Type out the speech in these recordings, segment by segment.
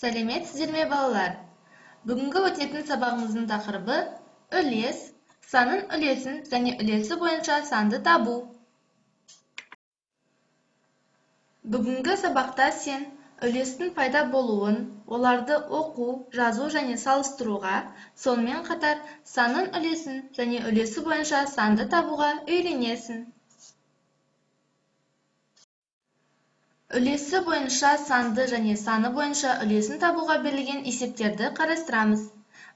Сәлеметсіздер ме балалар? Бүгінгі өтетін сабағымыздың тақырыбы үлес, санын үлесін және үлесі бойынша санды табу. Бүгінгі сабақта сен үлестің пайда болуын, оларды оқу, жазу және салыстыруға, сонымен қатар санын үлесін және үлесі бойынша санды табуға үйренесің. Үлесі бойынша санды және саны бойынша үлесін табуға берілген есептерді қарастырамыз.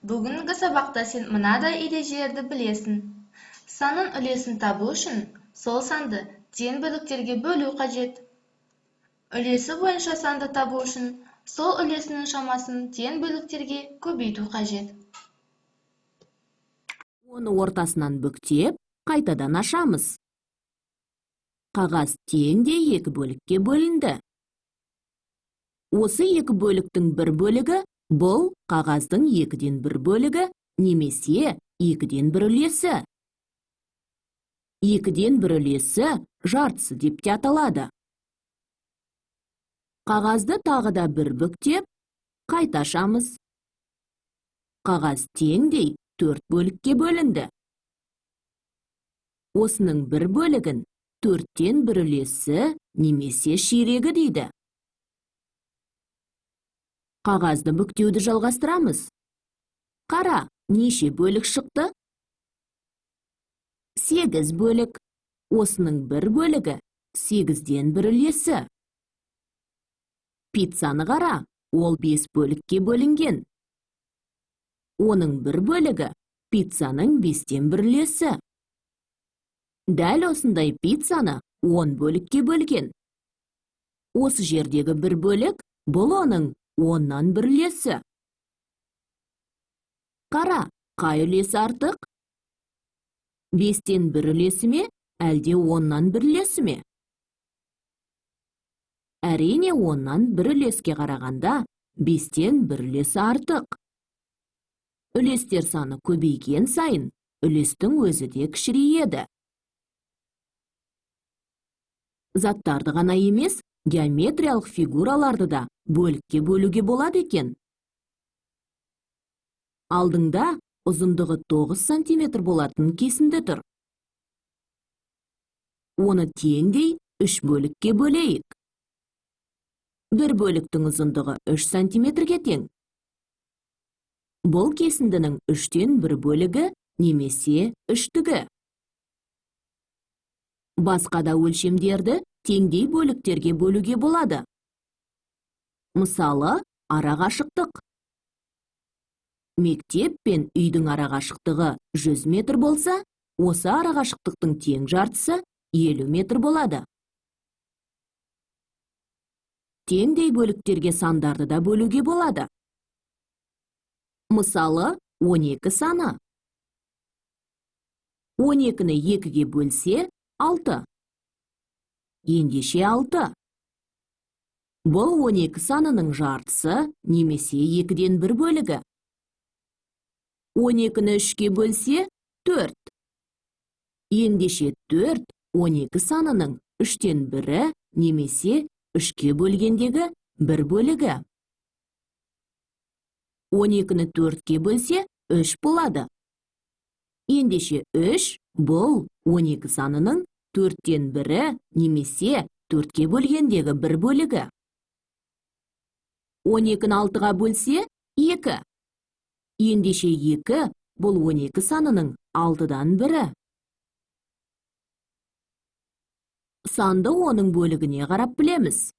Бүгінгі сабақта сен мынадай ережелерді білесің. Санын үлесін табу үшін сол санды тең бөліктерге бөлу қажет. Үлесі бойынша санды табу үшін сол үлесінің шамасын тең бөліктерге көбейту қажет. Оны ортасынан бүктеп, қайтадан ашамыз. Қағаз тең де екі бөлікке бөлінді. Осы екі бөліктің бір бөлігі бұл қағаздың екіден бір бөлігі немесе екіден бір үлесі. Екіден бір үлесі жартысы деп те аталады. Қағазды тағы да бір бүктеп, қайта ашамыз. Қағаз теңдей төрт бөлікке бөлінді. Осының бір бөлігін төрттен бір үлесі немесе ширегі дейді. Қағазды бүктеуді жалғастырамыз. Қара, неше бөлік шықты? 8 бөлік. Осының бір бөлігі 8-ден бір үлесі. Пиццаны қара, ол 5 бөлікке бөлінген. Оның бір бөлігі пиццаның 5-тен бір үлесі. Дәл осындай пиццаны 10 бөлікке бөлген. Осы жердегі бір бөлік бұл оның 10-нан бір үлесі. Қара, қай үлесі артық? 5-тен бір үлесі ме, әлде 10-нан бір үлесі ме? Әрине 10-нан бір үлеске қарағанда 5-тен бір үлесі артық. Үлестер саны көбейген сайын, үлестің өзі де кішірейеді. Заттарды ғана емес, геометриялық фигураларды да бөлікке бөлуге болады екен. Алдыңда ұзындығы 9 см болатын кесінді тұр. Оны теңдей 3 бөлікке бөлейік. Бір бөліктің ұзындығы 3 см-ге тең. Бұл кесіндінің 3-тен бір бөлігі немесе 3-тігі. Басқа да өлшемдерді теңдей бөліктерге бөлуге болады. Мысалы, арақашықтық. Мектеп пен үйдің арақашықтығы 100 метр болса, осы арақашықтықтың тең жартысы 50 метр болады. Теңдей бөліктерге сандарды да бөлуге болады. Мысалы, 12 саны. 12-ні 2-ге бөлсе, 6. Ендеше 6. Бұл 12 санының жартысы немесе 2-ден бір бөлігі. 12-ні 3-ге бөлсе, 4. Ендеше 4 12 санының 3-тен бірі немесе 3-ге бөлгендегі бір бөлігі. 12-ні 4-ге бөлсе, 3 болады. Ендеше 3 бұл 12 санының 4-тен бірі немесе 4-ге бөлгендегі бір бөлігі. 12-ні 6-ға бөлсе, 2. Ендеше 2 бұл 12 санының 6-дан бірі. Санды оның бөлігіне қарап білеміз.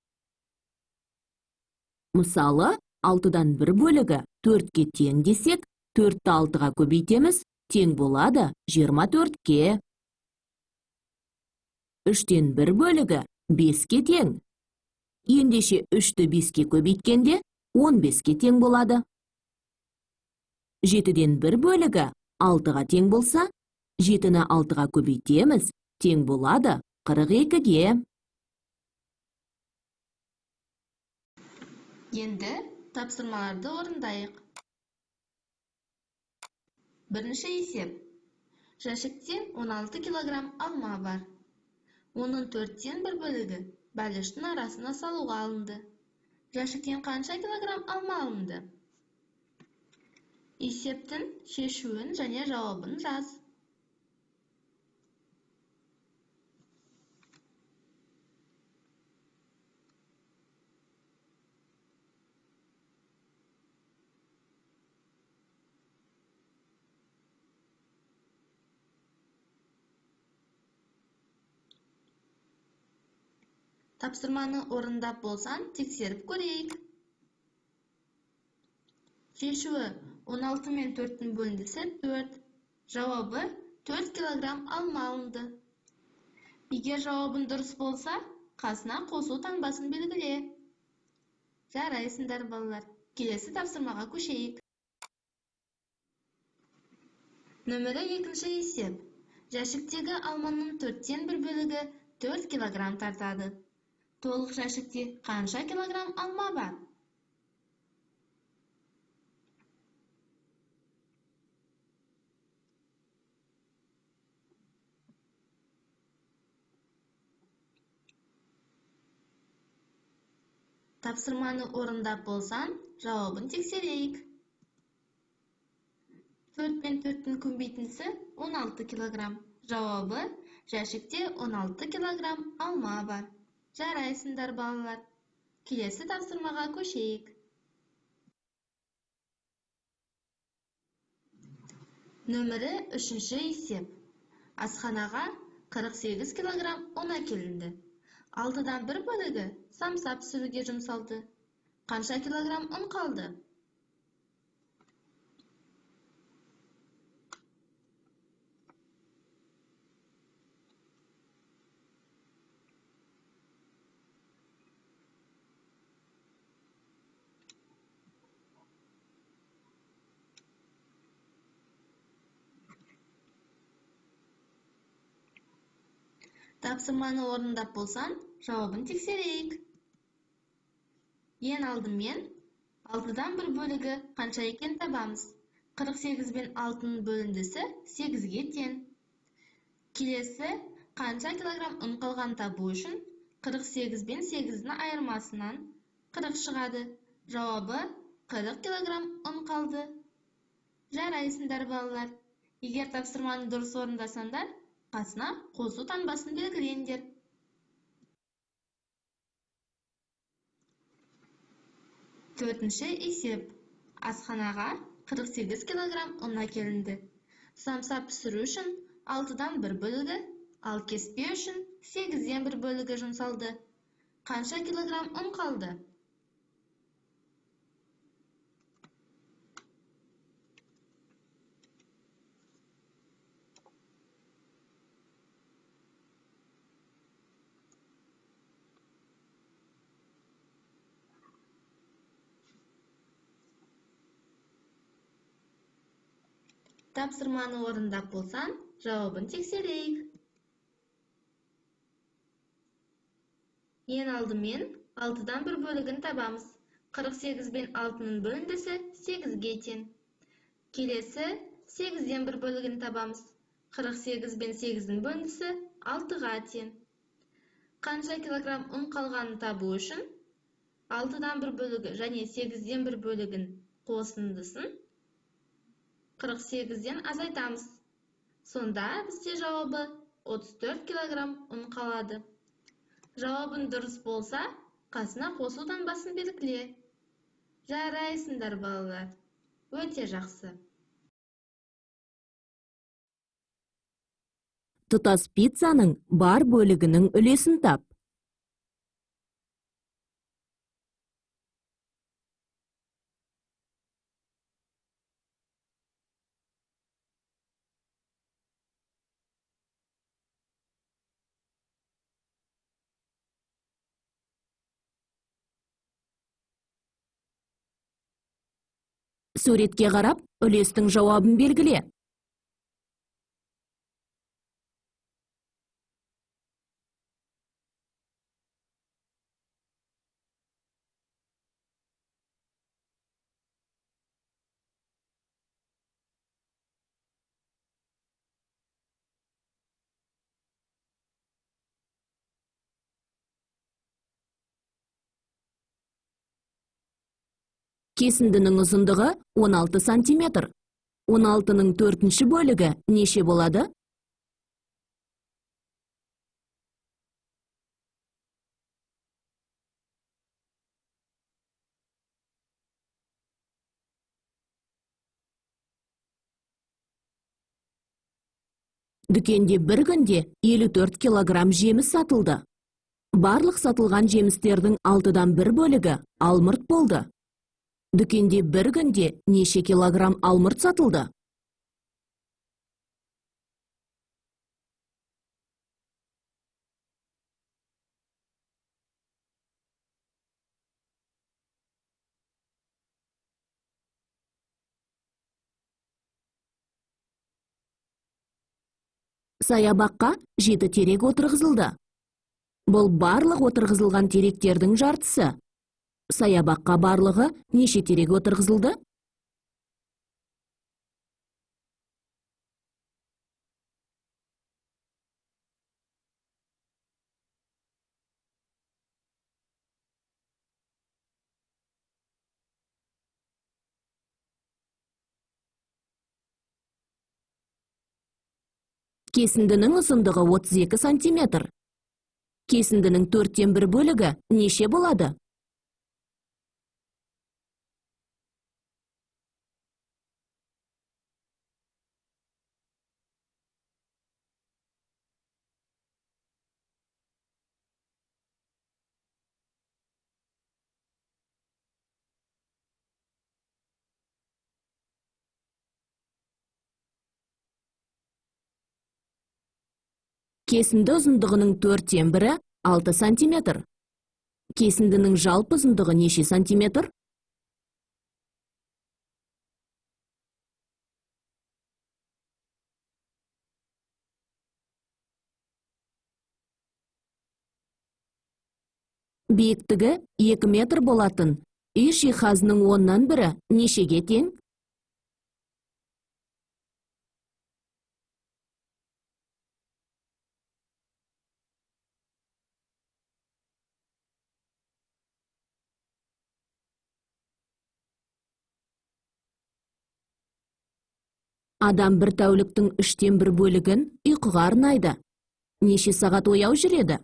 Мысалы, 6-дан бір бөлігі 4-ге тең десек, 4-ті 6-ға көбейтеміз, тең болады 24-ке. 3-тен бір бөлігі 5-ке тең. Ендеше 3-ті 5-ке көбейткенде 15-ке тең болады. 7-ден бір бөлігі 6-ға тең болса, 7-ні 6-ға көбейтеміз, тең болады 42-ге. Енді тапсырмаларды орындайық. Бірінші есеп. Жәшікте 16 килограмм алма бар. Оның 4-тен бір бөлігі бәліштің арасына салуға алынды. Жашиктен канча килограмм алма алынды? Есептин шешүүн және жауабын жаз. Тапсырманы орындап болсан, тексеріп көрейік. Шешуі 16 мен 4-тің бөліндісі 4. Жауабы 4 килограмм алма алынды. Егер жауабын дұрыс болса, қасына қосу таңбасын белгіле. Жарайсыңдар, балалар. Келесі тапсырмаға көшейік. Нөмірі 2-ші есеп. Жәшіктегі алманың 4-тен 1 бөлігі 4 килограмм тартады. Толық жәшікте қанша килограмм алма бар? Тапсырманы орындап болсан, жауабын тексерейік. 4 пен 4-тің көбейтіндісі 16 килограмм. Жауабы жәшікте 16 килограмм алма бар. Жарайсыңдар, балалар. Келесі тапсырмаға көшейік. Нөмірі 3-ші есеп. Асханаға 48 килограмм ұн әкелінді. 6-дан 1 бөлігі самса пісіруге жұмсалды. Қанша килограмм ұн қалды? Тапсырманы орындап болсан, жауабын тексерейік. Ең алдымен 6-дан 1 бөлігі қанша екен табамыз. 48 бен 6-ның бөліндісі 8-ге тең. Келесі қанша килограмм ұн қалған табу үшін 48 бен 8-дің айырмасынан 40 шығады. Жауабы 40 килограмм ұн қалды. Жарайсыңдар, балалар. Егер тапсырманы дұрыс орындасаңдар, қасына қосу таңбасын белгілеңдер. Төртінші есеп. Асханаға 48 килограмм ұн әкелінді. Самса пісіру үшін 6-дан 1 бөлігі, ал кеспе үшін 8-ден 1 бөлігі жұмсалды. Қанша килограмм ұн қалды? Тапсырманы орындап болсан, жауабын тексерейік. Ең алдымен 6-дан 1 бөлігін табамыз. 48 бен 6-ның бөліндісі 8-ге тең. Келесі 8-ден 1 бөлігін табамыз. 48 бен 8-дің бөліндісі 6-ға тең. Қанша килограмм ұн қалғанын табу үшін 6-дан 1 бөлігі және 8-ден 1 бөлігін қосындысын 48-ден азайтамыз. Сонда бізде жауабы 34 килограмм ұн қалады. Жауабын дұрыс болса, қасына қосу таңбасын белгіле. Жарайсыңдар, балалар. Өте жақсы. Тұтас пиццаның бар бөлігінің үлесін тап. Суретке қарап, үлестің жауабын белгіле. Кесіндінің ұзындығы 16 сантиметр. 16-ның төртінші бөлігі неше болады? Дүкенде бір күнде 54 килограмм жеміс сатылды. Барлық сатылған жемістердің 6-дан 1 бөлігі алмұрт болды. Дүкенде бір күнде неше килограмм алмұрт сатылды? Саябаққа 7 терек отырғызылды. Бұл барлық отырғызылған теректердің жартысы. Саябаққа барлығы неше терек отырғызылды? Кесіндінің ұзындығы 32 сантиметр. Кесіндінің 4-тен 1 бөлігі неше болады? Кесінді ұзындығының 4-тен 1-і 6 сантиметр. Кесіндінің жалпы ұзындығы неше сантиметр? Биіктігі 2 метр болатын үй жиһазының 10-нан 1-і нешеге тең? Адам бір тәуліктің 3-тен 1 бөлігін ұйқыға арнайды. Неше сағат ояу жүреді?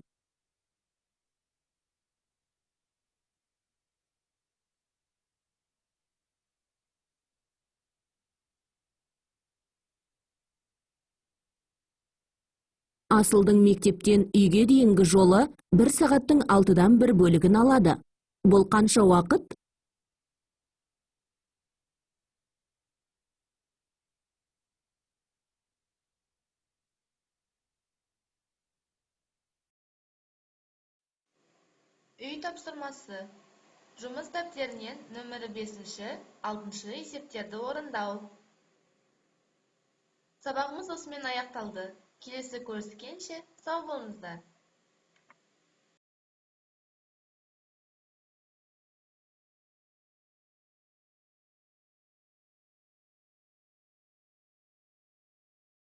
Асылдың мектептен үйге дейінгі жолы 1 сағаттың 6-дан 1 бөлігін алады. Бұл қанша уақыт? Үй тапсырмасы. Жұмыс дәптерінен нөмірі 5-ші, 6-ші есептерді орындау. Сабағымыз осымен аяқталды. Келесі көріскенше сау болыңыздар.